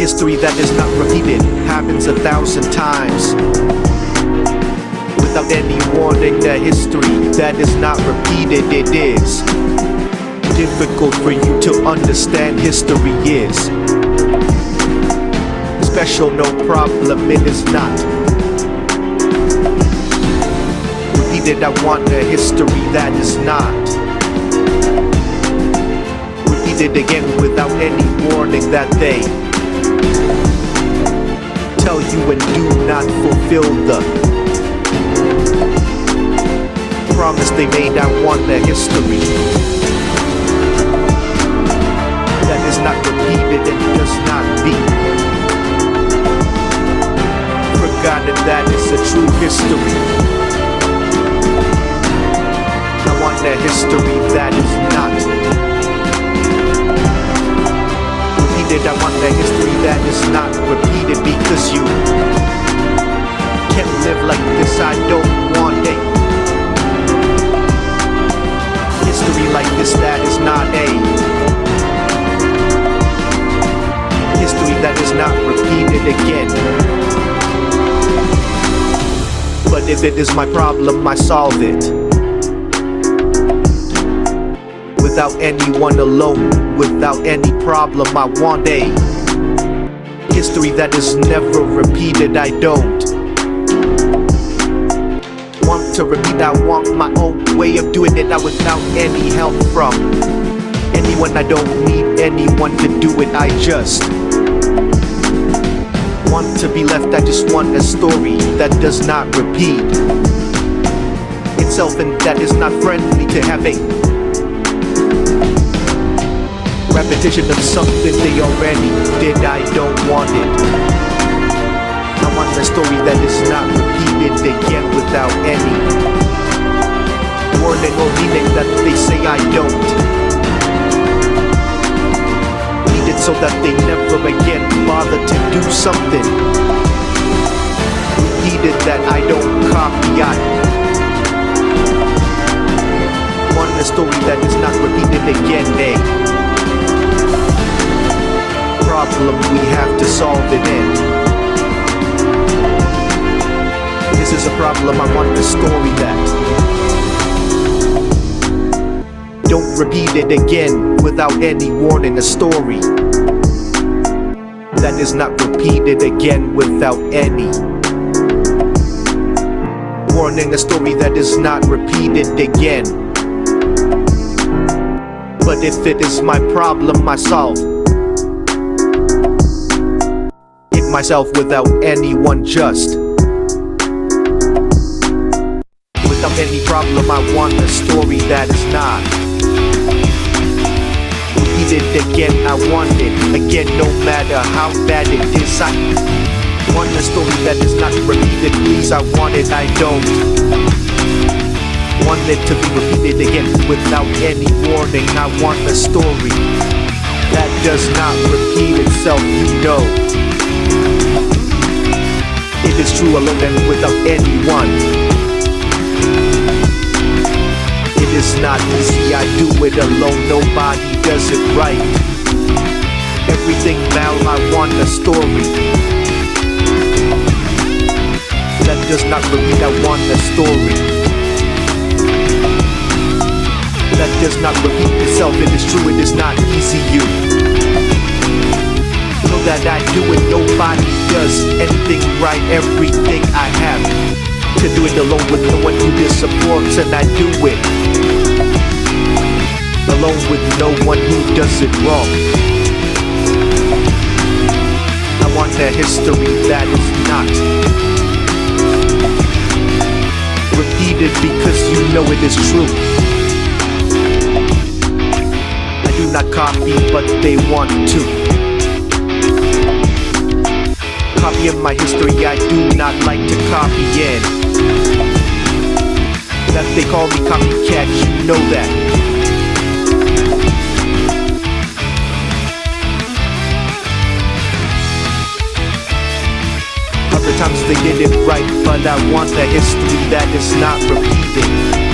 History that is not repeated happens 1,000 times without any warning. The history that is not repeated, it is difficult for you to understand. History is special, no problem, it is not repeated. I want a history that is not repeated again without any warning. That they tell you and do not fulfill the promise they made. I want a history that is not repeated and does not be forgotten. That is a true history. I want a history that is not repeated. I want a history that is not repeated, because you can't live like this. I don't want a history like this. That is not a history that is not repeated again. But if it is my problem, I solve it without anyone alone, without any problem. I want a history that is never repeated. I don't want to repeat. I want my own way of doing it, without any help from anyone. I don't need anyone to do it. I just want to be left. I just want a story that does not repeat itself, and that is not friendly to have a repetition of something they already did. I don't want it. I want a story that is not repeated again without any warning or meaning that they say I don't need it, so that they never again bother to do something repeated that I don't copy. I want a story that is not repeated again. Problem we have to solve it in. This is a problem. I want a story that don't repeat it again without any warning. A story that is not repeated again without any warning. A story that is not repeated again. But if it is my problem, I solve myself without anyone, just without any problem. I want a story that is not repeated again. I want it again, no matter how bad it is. I want a story that is not repeated, please. I want it. I don't want it to be repeated again without any warning. I want a story that does not repeat itself, you know. It is true alone and without anyone. It is not easy, I do it alone. Nobody does it right. Everything mal, I want a story that does not repeat. I want a story that does not repeat itself. It is true, it is not easy, you know that I do it. Nobody does anything right. Everything I have to do it alone with no one who supports, and I do it alone with no one who does it wrong. I want a history that is not repeated, because you know it is true. I do not copy, but they want to copy in my history. I do not like to copy in. That they call me copycat, you know that. Other times they did it right, but I want a history that is not repeating.